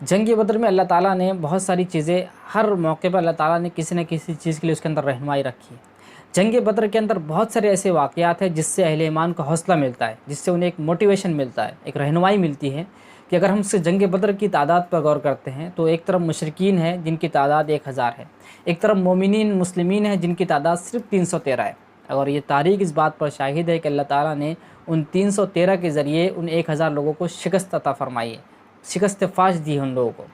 جنگ بدر میں اللہ تعالیٰ نے بہت ساری چیزیں، ہر موقع پر اللہ تعالیٰ نے کسی نہ کسی چیز کے لیے اس کے اندر رہنمائی رکھی ہے۔ جنگ بدر کے اندر بہت سارے ایسے واقعات ہیں جس سے اہل ایمان کو حوصلہ ملتا ہے، جس سے انہیں ایک موٹیویشن ملتا ہے، ایک رہنمائی ملتی ہے کہ اگر ہم سے جنگ بدر کی تعداد پر غور کرتے ہیں تو ایک طرف مشرکین ہیں جن کی تعداد 1000 ہے، ایک طرف مومنین مسلمین ہیں جن کی تعداد صرف 313 ہے، اور یہ تاریخ اس بات پر شاہد ہے کہ اللہ تعالیٰ نے ان 313 کے ذریعے ان 1000 لوگوں کو شکست عطا فرمائی ہے، شکست فاش دی ہے ان لوگوں کو۔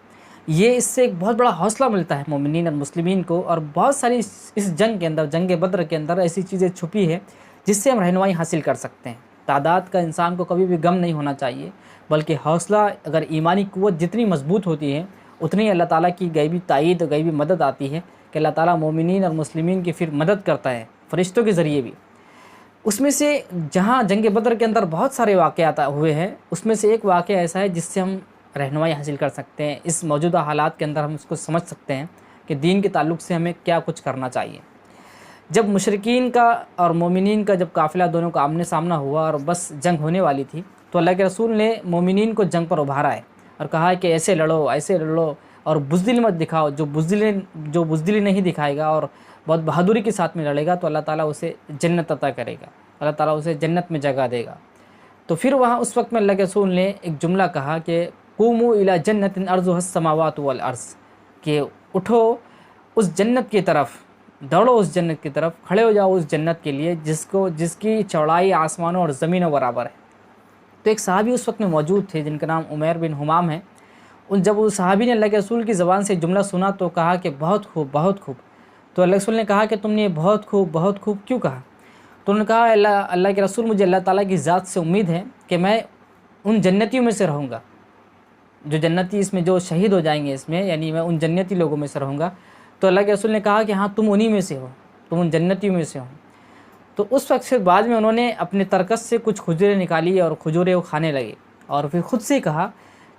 یہ اس سے ایک بہت بڑا حوصلہ ملتا ہے مومنین اور مسلمین کو، اور بہت ساری اس جنگ کے اندر، جنگ بدر کے اندر ایسی چیزیں چھپی ہے جس سے ہم رہنمائی حاصل کر سکتے ہیں۔ تعداد کا انسان کو کبھی بھی غم نہیں ہونا چاہیے، بلکہ حوصلہ، اگر ایمانی قوت جتنی مضبوط ہوتی ہے اتنی اللہ تعالیٰ کی غیبی تائید اور غیبی مدد آتی ہے کہ اللہ تعالیٰ مومنین اور مسلمین کی پھر مدد کرتا ہے فرشتوں کے ذریعے بھی۔ اس میں سے جہاں جنگ بدر کے اندر بہت سارے واقعات ہوئے ہیں، اس میں سے ایک واقعہ ایسا ہے جس سے ہم رہنمائی حاصل کر سکتے ہیں، اس موجودہ حالات کے اندر ہم اس کو سمجھ سکتے ہیں کہ دین کے تعلق سے ہمیں کیا کچھ کرنا چاہیے۔ جب مشرکین کا اور مومنین کا جب قافلہ دونوں کا آمنے سامنا ہوا اور بس جنگ ہونے والی تھی، تو اللہ کے رسول نے مومنین کو جنگ پر ابھارا ہے اور کہا ہے کہ ایسے لڑو، ایسے لڑو، اور بزدلی مت دکھاؤ۔ جو بزدلی نہیں دکھائے گا اور بہت بہادری کے ساتھ میں لڑے گا تو اللہ تعالیٰ اسے جنت عطا کرے گا، اللہ تعالیٰ اسے جنت میں جگہ دے گا۔ تو پھر وہاں اس وقت میں اللہ کے رسول نے ایک جملہ کہا کہ قوموا الی جنت ارضها السماوات والارض، کہ اٹھو اس جنت کی طرف، دوڑو اس جنت کی طرف، کھڑے ہو جاؤ اس جنت کے لیے جس کی چوڑائی آسمانوں اور زمینوں برابر ہے۔ تو ایک صحابی اس وقت میں موجود تھے جن کا نام عمیر بن حمام ہے۔ جب اس صحابی نے اللہ کے رسول کی زبان سے جملہ سنا تو کہا کہ بہت خوب، بہت خوب۔ تو اللہ کے رسول نے کہا کہ تم نے یہ بہت خوب، بہت خوب کیوں کہا؟ تو انہوں نے کہا اللہ کے رسول، مجھے اللہ تعالیٰ کی ذات سے امید ہے کہ میں ان جنتیوں میں سے رہوں گا، جو جنتی اس میں جو شہید ہو جائیں گے اس میں، یعنی میں ان جنتی لوگوں میں سے رہوں گا۔ تو اللہ کے رسول نے کہا کہ ہاں تم انہی میں سے ہو، تم ان جنتیوں میں سے ہو۔ تو اس وقت سے بعد میں انہوں نے اپنے ترکس سے کچھ کھجوریں نکالی اور کھجوریں وہ کھانے لگے، اور پھر خود سے کہا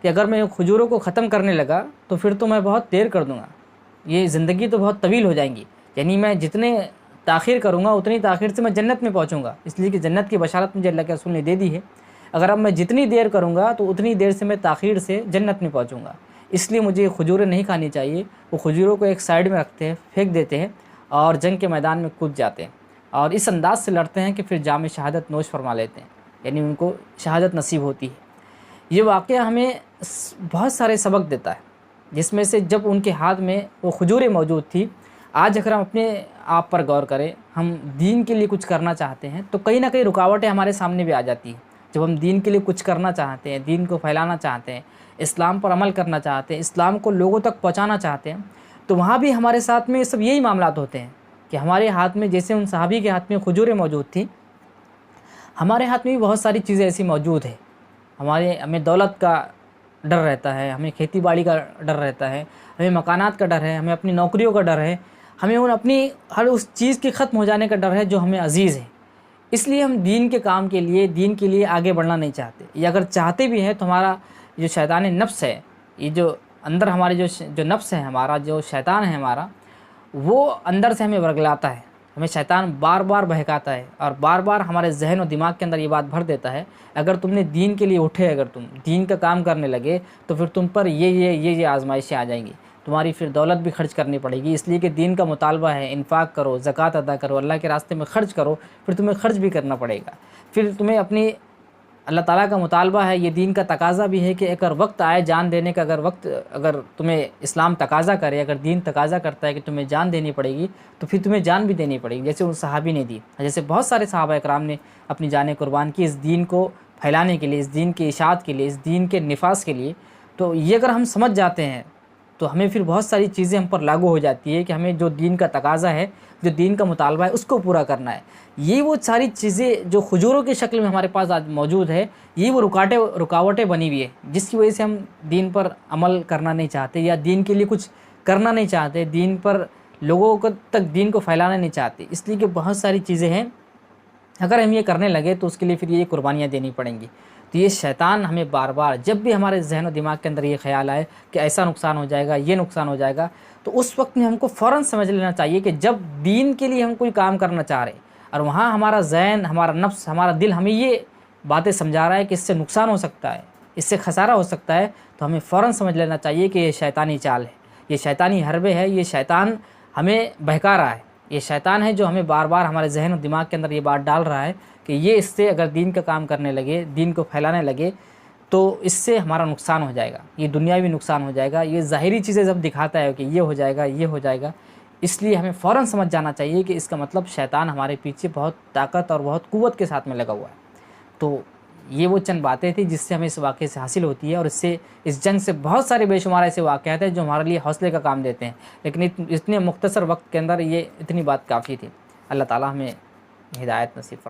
کہ اگر میں کھجوروں کو ختم کرنے لگا تو پھر تو میں بہت دیر کر دوں گا، یہ زندگی تو بہت طویل ہو جائیں گی، یعنی میں جتنے تاخیر کروں گا اتنی تاخیر سے میں جنت میں پہنچوں گا، اس لیے کہ جنت کی بشارت مجھے اللہ کے رسول نے دے دی ہے۔ اگر اب میں جتنی دیر کروں گا تو اتنی دیر سے میں تاخیر سے جنت میں پہنچوں گا، اس لیے مجھے کھجوریں نہیں کھانی چاہیے۔ وہ کھجوروں کو ایک سائیڈ میں رکھتے ہیں، پھینک دیتے ہیں اور جنگ کے میدان میں کود جاتے ہیں، اور اس انداز سے لڑتے ہیں کہ پھر جام شہادت نوش فرما لیتے ہیں، یعنی ان کو شہادت نصیب ہوتی ہے۔ یہ واقعہ ہمیں بہت سارے سبق دیتا ہے، جس میں سے جب ان کے ہاتھ میں وہ کھجوریں موجود تھی، آج اگر ہم اپنے آپ پر غور کریں، ہم دین کے لیے کچھ کرنا چاہتے ہیں تو کہیں نہ کہیں رکاوٹیں ہمارے سامنے بھی آ جاتی ہیں۔ جب ہم دین کے لیے کچھ کرنا چاہتے ہیں، دین کو پھیلانا چاہتے ہیں، اسلام پر عمل کرنا چاہتے ہیں، اسلام کو لوگوں تک پہنچانا چاہتے ہیں، تو وہاں بھی ہمارے ساتھ میں سب یہی معاملات ہوتے ہیں کہ ہمارے ہاتھ میں، جیسے ان صحابی کے ہاتھ میں کھجوریں موجود تھیں، ہمارے ہاتھ میں بھی بہت ساری چیزیں ایسی موجود ہیں۔ ہمیں دولت کا ڈر رہتا ہے، ہمیں کھیتی باڑی کا ڈر رہتا ہے، ہمیں مکانات کا ڈر ہے، ہمیں اپنی نوکریوں کا ڈر ہے، ہمیں اپنی ہر اس چیز کے ختم ہو جانے کا ڈر ہے جو ہمیں عزیز ہے۔ اس لیے ہم دین کے کام کے لیے، دین کے لیے آگے بڑھنا نہیں چاہتے، یا اگر چاہتے بھی ہیں تو ہمارا جو شیطان نفس ہے، یہ جو اندر ہمارے جو نفس ہے ہمارا، جو شیطان ہے ہمارا، وہ اندر سے ہمیں ورگلاتا ہے، ہمیں شیطان بار بار بہکاتا ہے اور بار بار ہمارے ذہن و دماغ کے اندر یہ بات بھر دیتا ہے، اگر تم نے دین کے لیے اٹھے، اگر تم دین کا کام کرنے لگے تو پھر تم پر یہ آزمائشیں آ جائیں گی، تمہاری پھر دولت بھی خرچ کرنی پڑے گی، اس لیے کہ دین کا مطالبہ ہے، انفاق کرو، زکوٰۃ ادا کرو، اللہ کے راستے میں خرچ کرو، پھر تمہیں خرچ بھی کرنا پڑے گا، پھر تمہیں اپنی اللہ تعالیٰ کا مطالبہ ہے، یہ دین کا تقاضا بھی ہے کہ اگر وقت آئے جان دینے کا، اگر تمہیں اسلام تقاضا کرے، اگر دین تقاضا کرتا ہے کہ تمہیں جان دینی پڑے گی تو پھر تمہیں جان بھی دینی پڑے گی، جیسے ان صحابی نے دی، جیسے بہت سارے صحابہ اکرام نے اپنی جانیں قربان کی اس دین کو پھیلانے کے لیے، اس دین کی اشاعت کے لیے، اس دین کے نفاذ کے لیے۔ تو یہ اگر ہم سمجھ جاتے ہیں تو ہمیں پھر بہت ساری چیزیں ہم پر لاگو ہو جاتی ہے کہ ہمیں جو دین کا تقاضا ہے، جو دین کا مطالبہ ہے، اس کو پورا کرنا ہے۔ یہ وہ ساری چیزیں جو کھجوروں کی شکل میں ہمارے پاس آج موجود ہے، یہ وہ رکاوٹیں بنی ہوئی ہے جس کی وجہ سے ہم دین پر عمل کرنا نہیں چاہتے، یا دین کے لیے کچھ کرنا نہیں چاہتے، دین پر لوگوں کو تک دین کو پھیلانا نہیں چاہتے، اس لیے کہ بہت ساری چیزیں ہیں، اگر ہم یہ کرنے لگے تو اس کے لیے پھر یہ قربانیاں دینی پڑیں گی۔ تو یہ شیطان ہمیں بار بار جب بھی ہمارے ذہن و دماغ کے اندر یہ خیال آئے کہ ایسا نقصان ہو جائے گا، یہ نقصان ہو جائے گا، تو اس وقت میں ہم کو فوراً سمجھ لینا چاہیے کہ جب دین کے لیے ہم کوئی کام کرنا چاہ رہے اور وہاں ہمارا ذہن، ہمارا نفس، ہمارا دل ہمیں یہ باتیں سمجھا رہا ہے کہ اس سے نقصان ہو سکتا ہے، اس سے خسارہ ہو سکتا ہے، تو ہمیں فوراً سمجھ لینا چاہیے کہ یہ شیطانی چال ہے، یہ شیطانی حربے ہے، یہ شیطان ہمیں بہکا رہا ہے، یہ شیطان ہے جو ہمیں بار بار ہمارے ذہن و دماغ کے اندر یہ بات ڈال رہا ہے کہ یہ اس سے اگر دین کا کام کرنے لگے، دین کو پھیلانے لگے تو اس سے ہمارا نقصان ہو جائے گا، یہ دنیاوی نقصان ہو جائے گا، یہ ظاہری چیزیں جب دکھاتا ہے کہ یہ ہو جائے گا، یہ ہو جائے گا، اس لیے ہمیں فوراً سمجھ جانا چاہیے کہ اس کا مطلب شیطان ہمارے پیچھے بہت طاقت اور بہت قوت کے ساتھ میں لگا ہوا ہے۔ تو یہ وہ چند باتیں تھیں جس سے ہمیں اس واقعے سے حاصل ہوتی ہے، اور اس جنگ سے بہت سارے بے شمار ایسے واقعات ہیں جو ہمارے لیے حوصلے کا کام دیتے ہیں، لیکن اتنے مختصر وقت کے اندر یہ اتنی بات کافی تھی۔ اللہ تعالیٰ ہمیں ہدایت نصیب فرمائے۔